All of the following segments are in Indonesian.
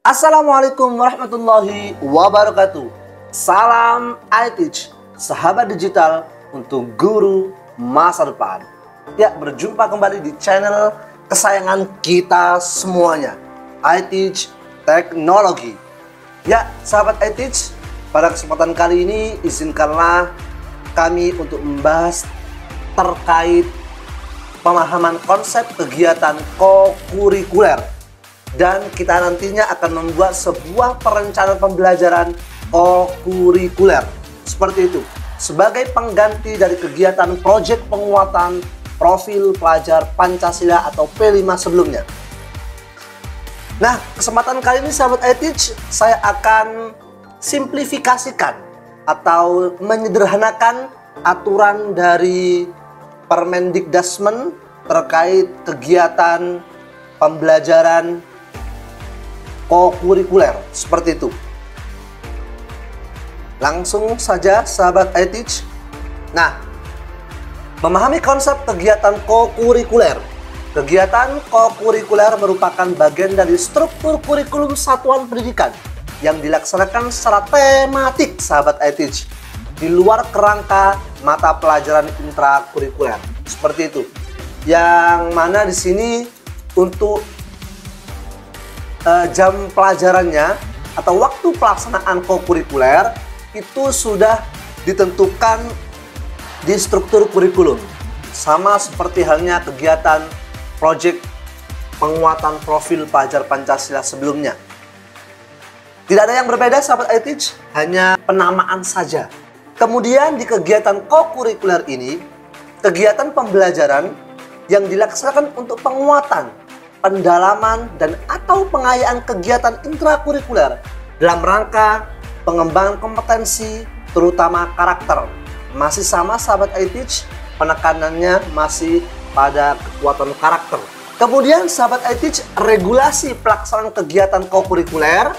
Assalamualaikum warahmatullahi wabarakatuh. Salam iTeach, sahabat digital untuk guru masa depan. Ya, berjumpa kembali di channel kesayangan kita semuanya, iTeach Teknologi. Ya, sahabat iTeach, pada kesempatan kali ini izinkanlah kami untuk membahas terkait pemahaman konsep kegiatan kokurikuler. Dan kita nantinya akan membuat sebuah perencanaan pembelajaran kokurikuler. Seperti itu, sebagai pengganti dari kegiatan proyek penguatan profil pelajar Pancasila atau P5 sebelumnya. Nah, kesempatan kali ini sahabat iTeach, saya akan simplifikasikan atau menyederhanakan aturan dari Permendikdasmen terkait kegiatan pembelajaran kokurikuler, seperti itu. Langsung saja sahabat iTeach. Nah, memahami konsep kegiatan kokurikuler. Kegiatan kokurikuler merupakan bagian dari struktur kurikulum satuan pendidikan yang dilaksanakan secara tematik sahabat iTeach, di luar kerangka mata pelajaran intrakurikuler. Seperti itu. Yang mana di sini untuk jam pelajarannya atau waktu pelaksanaan kokurikuler itu sudah ditentukan di struktur kurikulum, sama seperti halnya kegiatan proyek penguatan profil pelajar Pancasila sebelumnya. Tidak ada yang berbeda sahabat iTeach, hanya penamaan saja. Kemudian di kegiatan kokurikuler ini, kegiatan pembelajaran yang dilaksanakan untuk penguatan, pendalaman, dan atau pengayaan kegiatan intrakurikuler dalam rangka pengembangan kompetensi, terutama karakter. Masih sama sahabat iTeach, penekanannya masih pada kekuatan karakter. Kemudian sahabat iTeach, regulasi pelaksanaan kegiatan kokurikuler.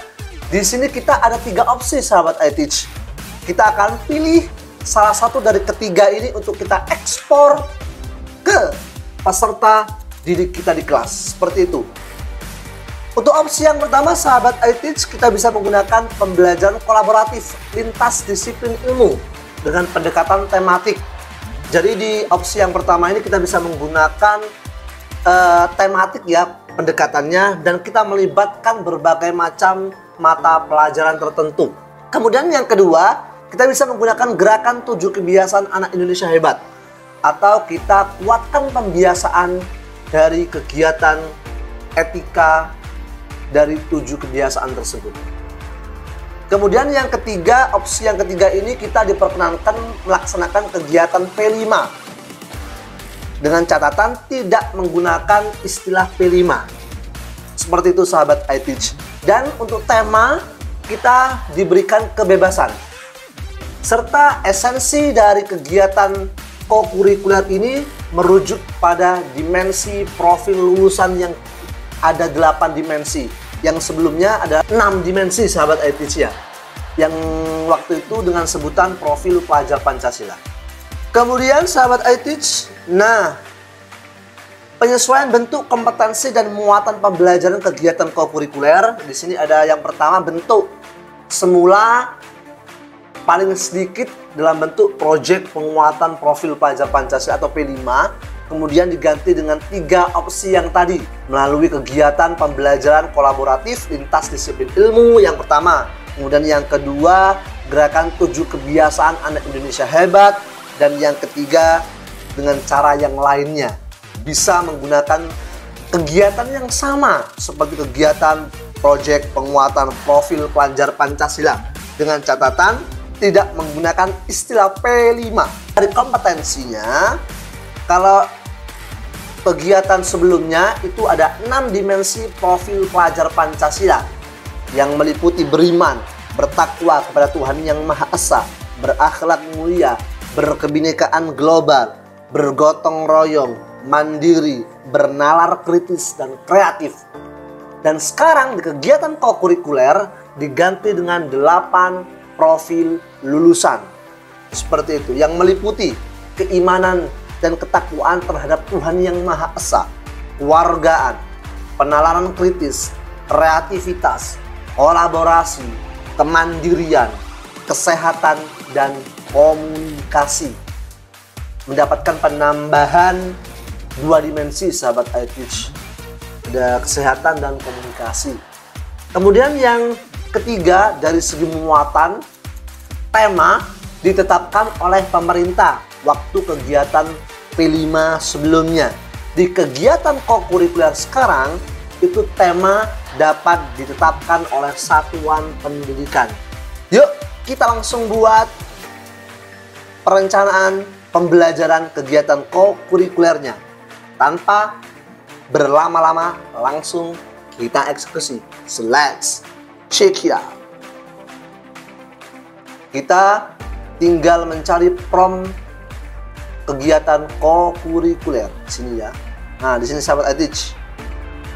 Di sini kita ada 3 opsi sahabat iTeach. Kita akan pilih salah satu dari ketiga ini untuk kita ekspor ke peserta didik kita di kelas, seperti itu. Untuk opsi yang pertama sahabat iTeach, kita bisa menggunakan pembelajaran kolaboratif lintas disiplin ilmu dengan pendekatan tematik. Jadi di opsi yang pertama ini kita bisa menggunakan tematik ya pendekatannya, dan kita melibatkan berbagai macam mata pelajaran tertentu. Kemudian yang kedua, kita bisa menggunakan gerakan 7 kebiasaan anak Indonesia hebat, atau kita kuatkan pembiasaan dari kegiatan etika dari 7 kebiasaan tersebut. Kemudian yang ketiga, opsi yang ketiga ini kita diperkenankan melaksanakan kegiatan P5 dengan catatan tidak menggunakan istilah P5. Seperti itu sahabat iTeach. Dan untuk tema kita diberikan kebebasan, serta esensi dari kegiatan kokurikuler ini merujuk pada dimensi profil lulusan yang ada 8 dimensi. Yang sebelumnya ada 6 dimensi sahabat iTeach ya, yang waktu itu dengan sebutan profil pelajar Pancasila. Kemudian sahabat iTeach, nah, penyesuaian bentuk kompetensi dan muatan pembelajaran kegiatan kokurikuler. Di sini ada yang pertama, bentuk semula paling sedikit dalam bentuk proyek penguatan profil pelajar Pancasila atau P5, kemudian diganti dengan 3 opsi yang tadi melalui kegiatan pembelajaran kolaboratif lintas disiplin ilmu yang pertama. Kemudian yang kedua, gerakan 7 kebiasaan anak Indonesia hebat, dan yang ketiga dengan cara yang lainnya. Bisa menggunakan kegiatan yang sama seperti kegiatan proyek penguatan profil pelajar Pancasila dengan catatan tidak menggunakan istilah P5. Dari kompetensinya, kalau kegiatan sebelumnya itu ada 6 dimensi profil pelajar Pancasila yang meliputi beriman, bertakwa kepada Tuhan Yang Maha Esa, berakhlak mulia, berkebinekaan global, bergotong royong, mandiri, bernalar kritis, dan kreatif. Dan sekarang di kegiatan kokurikuler diganti dengan 8 profil lulusan. Seperti itu, yang meliputi keimanan dan ketakwaan terhadap Tuhan Yang Maha Esa, kewargaan, penalaran kritis, kreativitas, kolaborasi, kemandirian, kesehatan, dan komunikasi. Mendapatkan penambahan 2 dimensi sahabat iTeach. Ada kesehatan dan komunikasi. Kemudian yang ketiga, dari segi muatan, tema ditetapkan oleh pemerintah waktu kegiatan P5 sebelumnya. Di kegiatan kokurikuler sekarang, itu tema dapat ditetapkan oleh satuan pendidikan. Yuk, kita langsung buat perencanaan pembelajaran kegiatan kokurikulernya. Tanpa berlama-lama, langsung kita eksekusi. So let's check it out. Kita tinggal mencari prompt kegiatan kokurikuler di sini ya. Nah, di sini sahabat iTeach.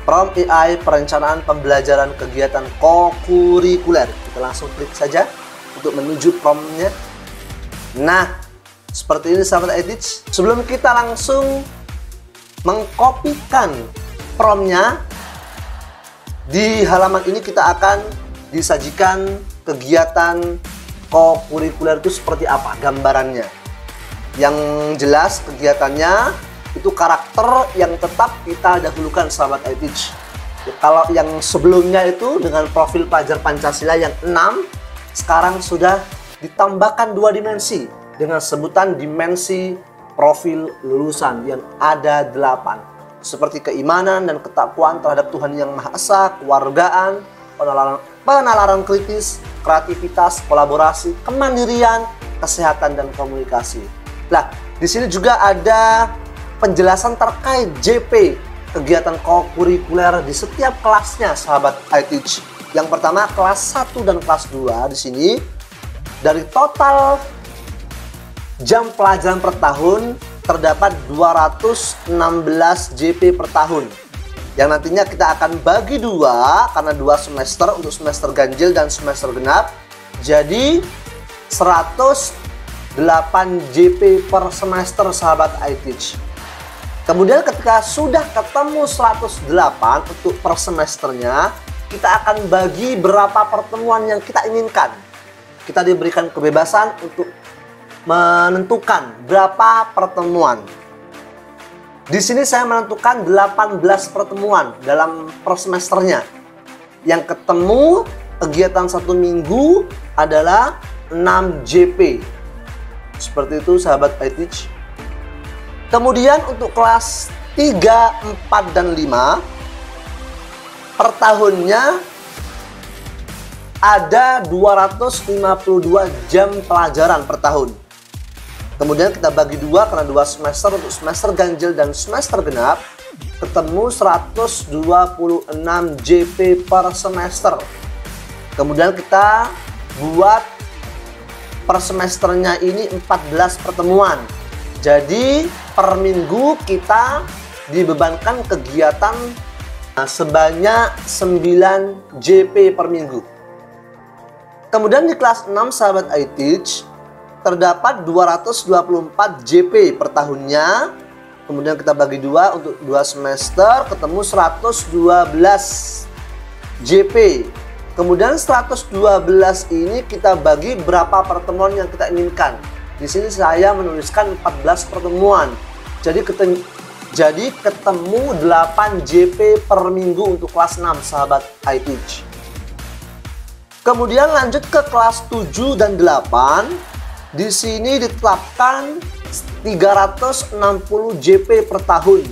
Prompt AI perencanaan pembelajaran kegiatan kokurikuler. Kita langsung klik saja untuk menuju promptnya. Nah, seperti ini sahabat iTeach. Sebelum kita langsung mengkopikan promptnya, di halaman ini kita akan disajikan kegiatan kokurikuler itu seperti apa gambarannya. Yang jelas kegiatannya itu karakter yang tetap kita dahulukan sahabat iTeach. Kalau yang sebelumnya itu dengan profil pelajar Pancasila yang 6, sekarang sudah ditambahkan 2 dimensi dengan sebutan dimensi profil lulusan yang ada 8. Seperti keimanan dan ketakwaan terhadap Tuhan Yang Maha Esa, kewargaan, penalaran kritis, kreativitas, kolaborasi, kemandirian, kesehatan, dan komunikasi. Nah, di sini juga ada penjelasan terkait JP, kegiatan kokurikuler di setiap kelasnya sahabat iTeach. Yang pertama kelas 1 dan kelas 2 di sini dari total jam pelajaran per tahun terdapat 216 JP per tahun. Yang nantinya kita akan bagi 2 karena 2 semester untuk semester ganjil dan semester genap. Jadi 108 JP per semester sahabat iTeach. Kemudian ketika sudah ketemu 108 untuk per semesternya, kita akan bagi berapa pertemuan yang kita inginkan. Kita diberikan kebebasan untuk menentukan berapa pertemuan. Di sini saya menentukan 18 pertemuan dalam per semesternya. Yang ketemu kegiatan 1 minggu adalah 6 JP. Seperti itu sahabat iTeach. Kemudian untuk kelas 3, 4, dan 5 per tahunnya ada 252 jam pelajaran per tahun. Kemudian kita bagi 2 karena 2 semester untuk semester ganjil dan semester genap, ketemu 126 JP per semester. Kemudian kita buat per semesternya ini 14 pertemuan. Jadi per minggu kita dibebankan kegiatan sebanyak 9 JP per minggu. Kemudian di kelas 6 sahabat iTeach terdapat 224 JP per tahunnya. Kemudian kita bagi 2 untuk 2 semester, ketemu 112 JP. Kemudian 112 ini kita bagi berapa pertemuan yang kita inginkan. Di sini saya menuliskan 14 pertemuan. Jadi ketemu 8 JP per minggu untuk kelas 6 sahabat iTeach. Kemudian lanjut ke kelas 7 dan 8. Di sini ditetapkan 360 JP per tahun.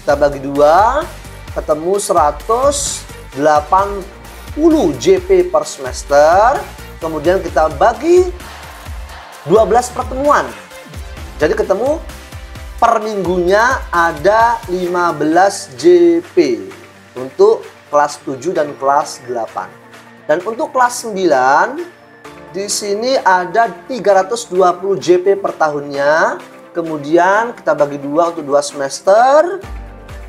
Kita bagi 2, ketemu 180 JP per semester. Kemudian kita bagi 12 pertemuan. Jadi ketemu per minggunya ada 15 JP untuk kelas 7 dan kelas 8. Dan untuk kelas 9 di sini ada 320 JP per tahunnya. Kemudian kita bagi 2 untuk 2 semester,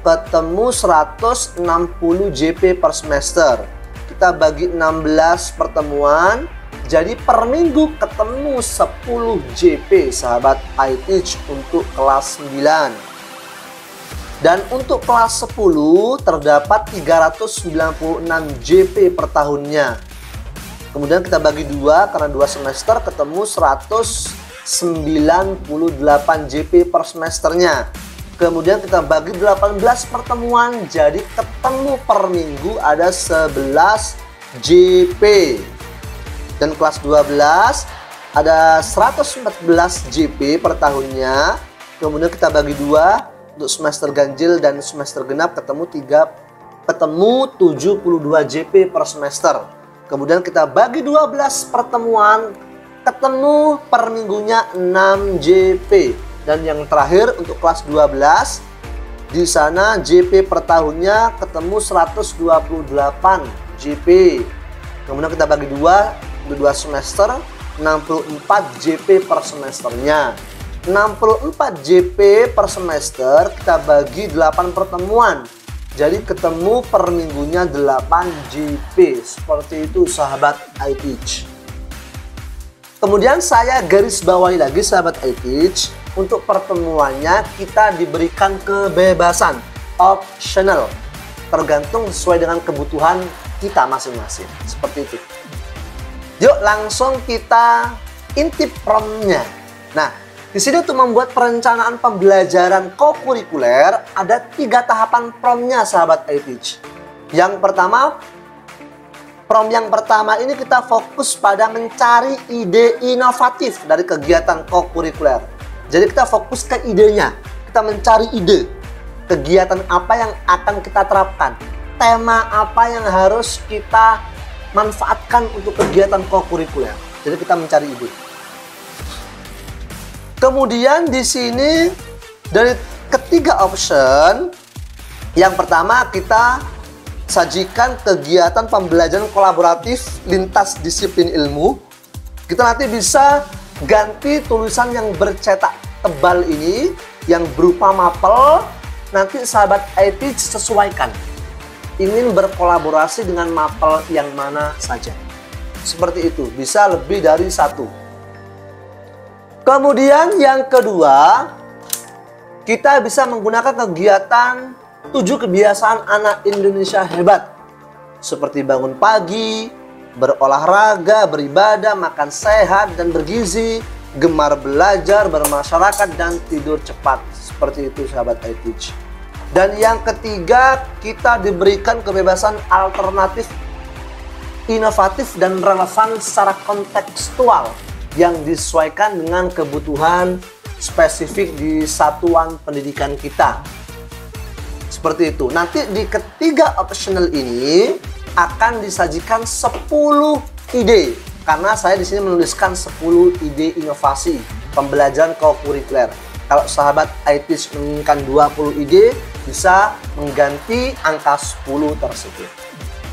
ketemu 160 JP per semester. Kita bagi 16 pertemuan, jadi per minggu ketemu 10 JP sahabat iTeach untuk kelas 9. Dan untuk kelas 10 terdapat 396 JP per tahunnya. Kemudian kita bagi 2 karena 2 semester ketemu 198 JP per semesternya. Kemudian kita bagi 18 pertemuan, jadi ketemu per minggu ada 11 JP. Dan kelas 12 ada 114 JP per tahunnya. Kemudian kita bagi 2 untuk semester ganjil dan semester genap ketemu 72 JP per semester. Kemudian kita bagi 12 pertemuan, ketemu per minggunya 6 JP. Dan yang terakhir untuk kelas 12, di sana JP per tahunnya ketemu 128 JP. Kemudian kita bagi 2 untuk 2 semester, 64 JP per semesternya. 64 JP per semester kita bagi 8 pertemuan, jadi ketemu per minggunya 8 JP. Seperti itu sahabat iTeach. Kemudian saya garis bawahi lagi sahabat iTeach, untuk pertemuannya kita diberikan kebebasan, optional, tergantung sesuai dengan kebutuhan kita masing-masing. Seperti itu. Yuk langsung kita intip promnya. Nah, di sini untuk membuat perencanaan pembelajaran kokurikuler ada 3 tahapan promnya sahabat iTeach. Yang pertama, prom yang pertama ini kita fokus pada mencari ide inovatif dari kegiatan kokurikuler. Jadi kita fokus ke idenya, kita mencari ide kegiatan apa yang akan kita terapkan, tema apa yang harus kita manfaatkan untuk kegiatan kokurikuler. Jadi kita mencari ide. Kemudian di sini dari ketiga option, yang pertama kita sajikan kegiatan pembelajaran kolaboratif lintas disiplin ilmu. Kita nanti bisa ganti tulisan yang bercetak tebal ini yang berupa mapel. Nanti sahabat iTeach sesuaikan. Ingin berkolaborasi dengan mapel yang mana saja. Seperti itu, bisa lebih dari 1. Kemudian yang kedua, kita bisa menggunakan kegiatan 7 kebiasaan anak Indonesia hebat. Seperti bangun pagi, berolahraga, beribadah, makan sehat dan bergizi, gemar belajar, bermasyarakat, dan tidur cepat. Seperti itu sahabat iTeach. Dan yang ketiga, kita diberikan kebebasan alternatif, inovatif, dan relevan secara kontekstual yang disesuaikan dengan kebutuhan spesifik di satuan pendidikan kita. Seperti itu. Nanti di ketiga optional ini akan disajikan 10 ide. Karena saya di sini menuliskan 10 ide inovasi pembelajaran kokurikuler. Kalau sahabat iTeach menginginkan 20 ide, bisa mengganti angka 10 tersebut.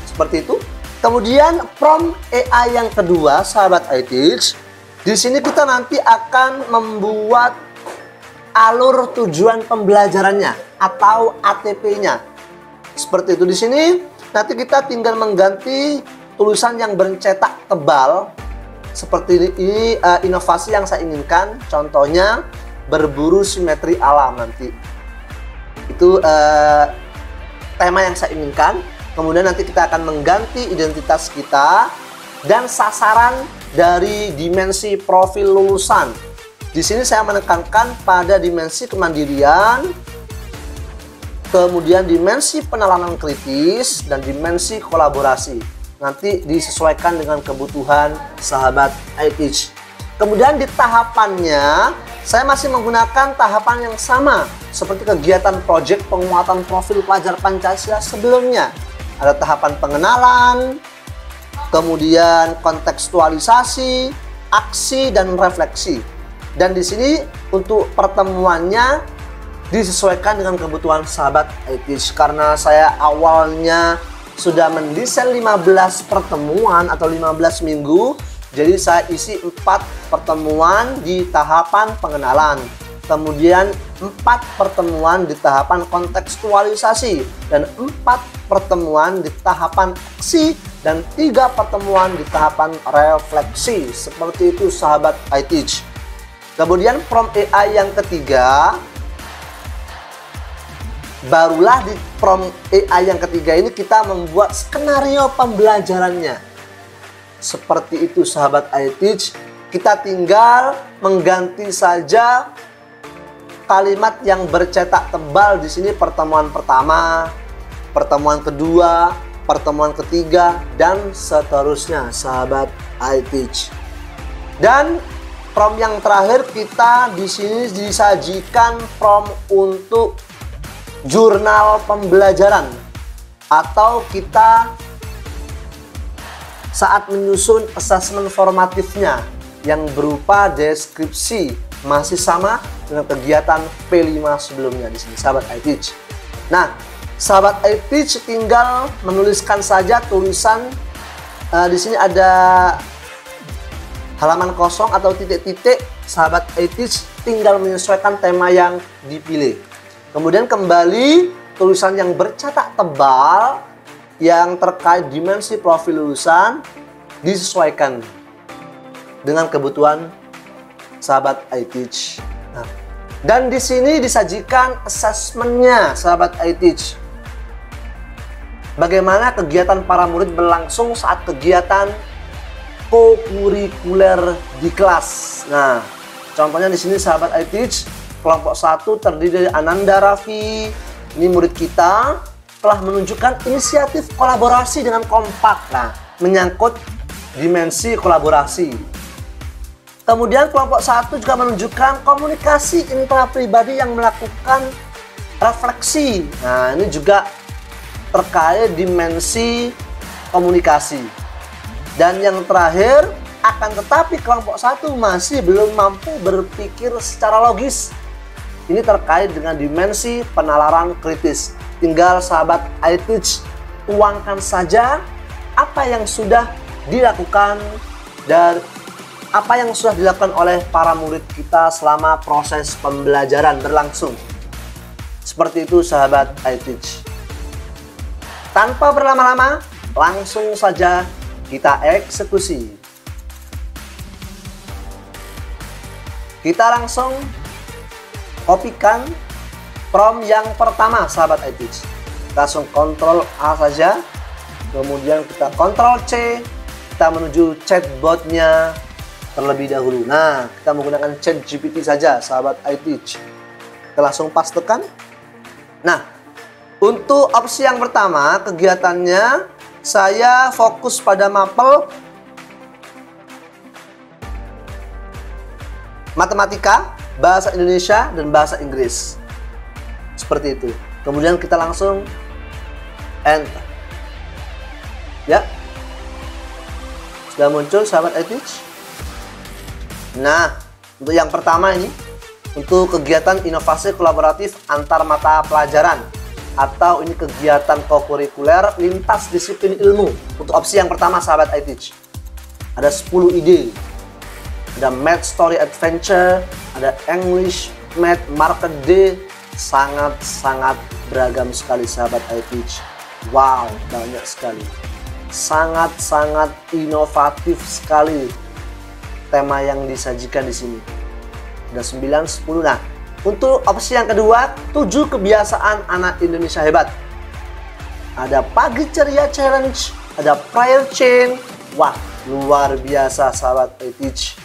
Seperti itu. Kemudian prom AI yang kedua, sahabat iTeach, di sini kita nanti akan membuat alur tujuan pembelajarannya atau ATP-nya. Seperti itu. Di sini nanti kita tinggal mengganti tulisan yang bercetak tebal seperti ini, inovasi yang saya inginkan. Contohnya berburu simetri alam nanti. Itu tema yang saya inginkan. Kemudian nanti kita akan mengganti identitas kita dan sasaran dari dimensi profil lulusan. Di sini saya menekankan pada dimensi kemandirian, kemudian dimensi penalanan kritis, dan dimensi kolaborasi. Nanti disesuaikan dengan kebutuhan sahabat iTeach. Kemudian di tahapannya, saya masih menggunakan tahapan yang sama seperti kegiatan proyek penguatan profil pelajar Pancasila sebelumnya. Ada tahapan pengenalan, kemudian kontekstualisasi, aksi, dan refleksi. Dan di sini untuk pertemuannya disesuaikan dengan kebutuhan sahabat iTeach. Karena saya awalnya sudah mendesain 15 pertemuan atau 15 minggu, jadi saya isi 4 pertemuan di tahapan pengenalan. Kemudian 4 pertemuan di tahapan kontekstualisasi, dan 4 pertemuan di tahapan aksi, dan 3 pertemuan di tahapan refleksi. Seperti itu sahabat iTeach. Kemudian prom AI yang ketiga, barulah di prompt AI yang ketiga ini kita membuat skenario pembelajarannya. Seperti itu sahabat iTeach. Kita tinggal mengganti saja kalimat yang bercetak tebal di sini, pertemuan pertama, pertemuan kedua, pertemuan ketiga, dan seterusnya sahabat iTeach. Dan prompt yang terakhir kita di sini disajikan prompt untuk jurnal pembelajaran, atau kita saat menyusun asesmen formatifnya yang berupa deskripsi, masih sama dengan kegiatan P5 sebelumnya di sini sahabat iTeach. Nah, sahabat iTeach tinggal menuliskan saja tulisan di sini ada halaman kosong atau titik-titik. Sahabat iTeach tinggal menyesuaikan tema yang dipilih. Kemudian kembali tulisan yang bercetak tebal yang terkait dimensi profil lulusan disesuaikan dengan kebutuhan sahabat iTeach. Nah, dan di sini disajikan asesmennya sahabat iTeach. Bagaimana kegiatan para murid berlangsung saat kegiatan kokurikuler di kelas. Nah, contohnya di sini sahabat iTeach, kelompok 1 terdiri dari Ananda Raffi. Ini murid kita telah menunjukkan inisiatif kolaborasi dengan kompak. Nah, menyangkut dimensi kolaborasi. Kemudian kelompok 1 juga menunjukkan komunikasi intrapribadi yang melakukan refleksi. Nah, ini juga terkait dimensi komunikasi. Dan yang terakhir, akan tetapi kelompok 1 masih belum mampu berpikir secara logis. Ini terkait dengan dimensi penalaran kritis. Tinggal sahabat iTeach tuangkan saja apa yang sudah dilakukan dan apa yang sudah dilakukan oleh para murid kita selama proses pembelajaran berlangsung. Seperti itu sahabat iTeach. Tanpa berlama-lama, langsung saja kita eksekusi. Kita langsung kopikan prompt yang pertama sahabat iTeach. Langsung Ctrl A saja, kemudian kita Ctrl C, kita menuju chatbotnya terlebih dahulu. Nah, kita menggunakan ChatGPT saja sahabat iTeach. Kita langsung pastekan. Nah, untuk opsi yang pertama, kegiatannya saya fokus pada mapel matematika, bahasa Indonesia, dan bahasa Inggris. Seperti itu. Kemudian kita langsung enter. Ya. Sudah muncul sahabat iTeach. Nah, untuk yang pertama ini, untuk kegiatan inovasi kolaboratif antar mata pelajaran, atau ini kegiatan kokurikuler lintas disiplin ilmu. Untuk opsi yang pertama sahabat iTeach, ada 10 ide. Ada Math Story Adventure, ada English Math Market Day. Sangat-sangat beragam sekali sahabat iTeach. Wow, banyak sekali. Sangat-sangat inovatif sekali tema yang disajikan di sini. Ada 9, 10. Nah, untuk opsi yang kedua, 7 kebiasaan anak Indonesia hebat. Ada Pagi Ceria Challenge, ada Prayer Chain. Wah, luar biasa sahabat iTeach.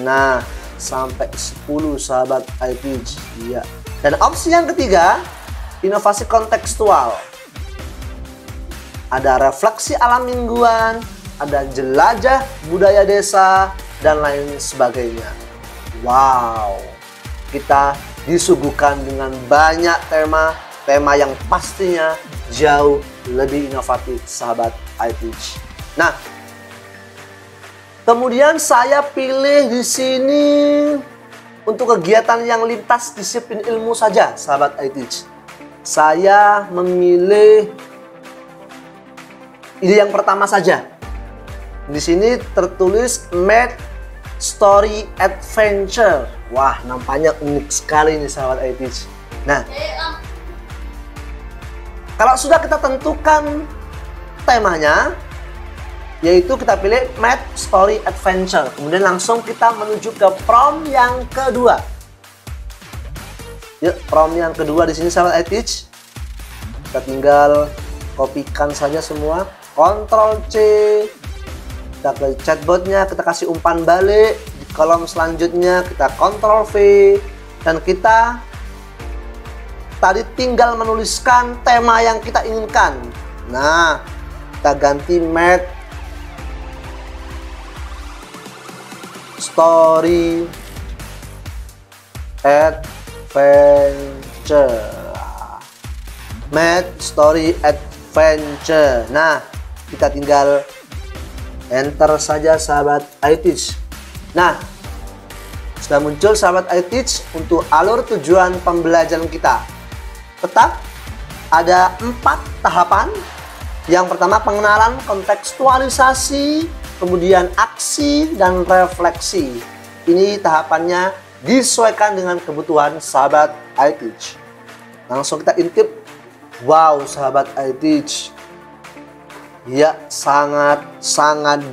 Nah, sampai 10 sahabat iTeach. Iya. Dan opsi yang ketiga, inovasi kontekstual. Ada refleksi alam mingguan, ada jelajah budaya desa, dan lain sebagainya. Wow, kita disuguhkan dengan banyak tema yang pastinya jauh lebih inovatif sahabat iTeach. Nah, kemudian saya pilih di sini untuk kegiatan yang lintas disiplin ilmu saja sahabat iTeach. Saya memilih ide yang pertama saja. Di sini tertulis Math Story Adventure. Wah, nampaknya unik sekali nih sahabat iTeach. Nah, kalau sudah kita tentukan temanya, yaitu kita pilih Math Story Adventure. Kemudian langsung kita menuju ke prompt yang kedua. Yuk, prompt yang kedua di sini sahabat iTeach. Kita tinggal kopikan saja semua, Ctrl C, kita ke chatbotnya, kita kasih umpan balik. Di kolom selanjutnya kita Ctrl V, dan kita tadi tinggal menuliskan tema yang kita inginkan. Nah, kita ganti Mad Story Adventure. Mad Story Adventure. Nah, kita tinggal enter saja sahabat iTeach. Nah, sudah muncul sahabat iTeach untuk alur tujuan pembelajaran kita. Tetap ada 4 tahapan. Yang pertama pengenalan, kontekstualisasi, kemudian aksi dan refleksi. Ini tahapannya disesuaikan dengan kebutuhan sahabat iTeach. Langsung kita intip. Wow, sahabat iTeach, ya sangat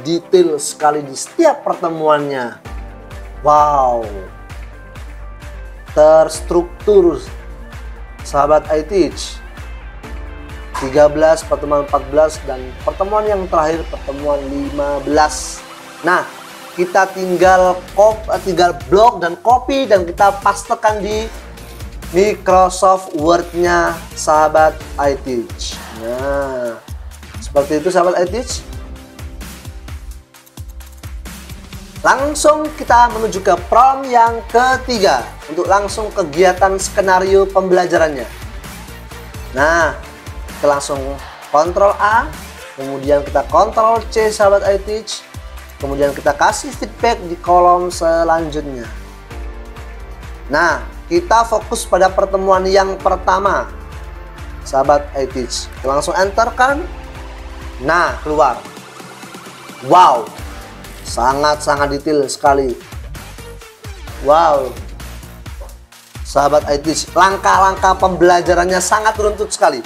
detail sekali di setiap pertemuannya. Wow, terstruktur sahabat iTeach. 13, pertemuan 14, dan pertemuan yang terakhir pertemuan 15. Nah, kita tinggal blok dan copy dan kita pastekan di Microsoft Word-nya sahabat iTeach. Nah, seperti itu sahabat iTeach. Langsung kita menuju ke prompt yang ketiga untuk langsung kegiatan skenario pembelajarannya. Nah, kita langsung Ctrl A, kemudian kita Ctrl C sahabat iTeach, kemudian kita kasih feedback di kolom selanjutnya. Nah, kita fokus pada pertemuan yang pertama sahabat iTeach. Kita langsung enter kan. Nah, keluar. Wow, sangat detail sekali. Wow, sahabat iTeach, langkah-langkah pembelajarannya sangat runtut sekali.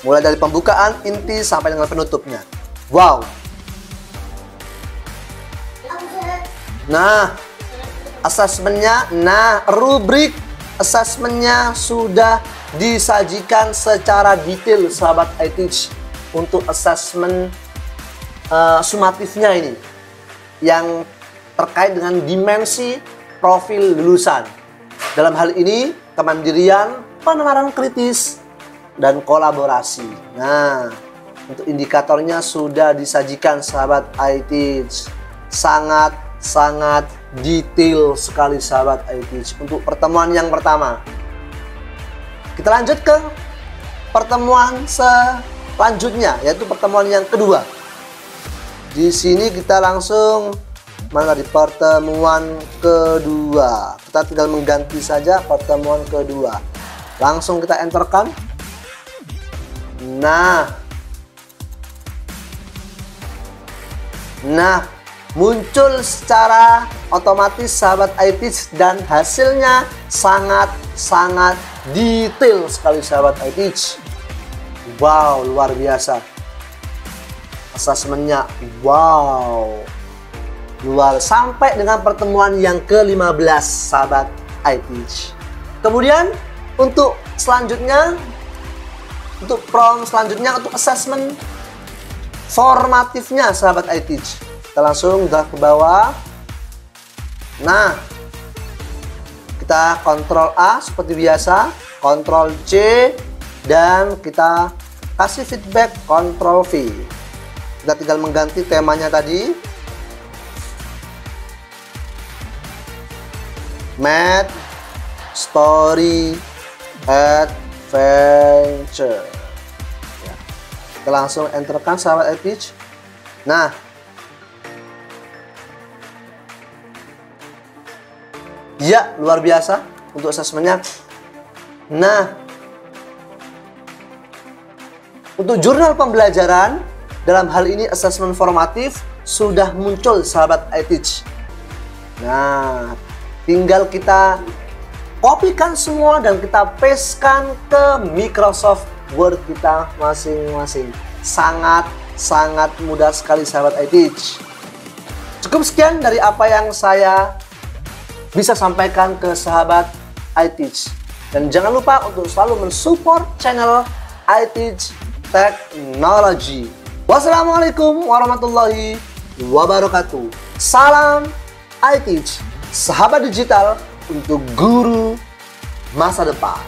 Mulai dari pembukaan, inti, sampai dengan penutupnya. Wow. Nah, asesmennya, rubrik asesmennya sudah disajikan secara detail sahabat iTeach untuk asesmen sumatifnya ini yang terkait dengan dimensi profil lulusan. Dalam hal ini kemandirian, penerapan kritis, dan kolaborasi. Nah, untuk indikatornya sudah disajikan sahabat iTeach. Sangat detail sekali sahabat iTeach untuk pertemuan yang pertama. Kita lanjut ke pertemuan selanjutnya, yaitu pertemuan yang kedua. Di sini kita langsung di pertemuan kedua. Kita tinggal mengganti saja pertemuan kedua. Langsung kita enterkan. Nah, muncul secara otomatis sahabat iTeach dan hasilnya sangat detail sekali sahabat iTeach. Wow, luar biasa. Asesmennya wow, luar, sampai dengan pertemuan yang ke-15 sahabat iTeach. Kemudian untuk selanjutnya, untuk prompt selanjutnya, untuk assessment formatifnya sahabat iTeach, kita langsung drag ke bawah. Nah, kita Ctrl A seperti biasa, Ctrl C, dan kita kasih feedback Ctrl V. Kita tinggal mengganti temanya tadi. Mad Story Adventure. Ya. Kita langsung enterkan sahabat iTeach. Nah, ya, luar biasa untuk asesmennya. Nah, untuk jurnal pembelajaran, dalam hal ini asesmen formatif sudah muncul sahabat iTeach. Nah, tinggal kita kopikan semua dan kita pastekan ke Microsoft Word kita masing-masing. Sangat mudah sekali sahabat iTeach. Cukup sekian dari apa yang saya bisa sampaikan ke sahabat iTeach. Dan jangan lupa untuk selalu mensupport channel I Teach Technology. Wassalamualaikum warahmatullahi wabarakatuh. Salam I Teach, sahabat digital untuk guru masa depan.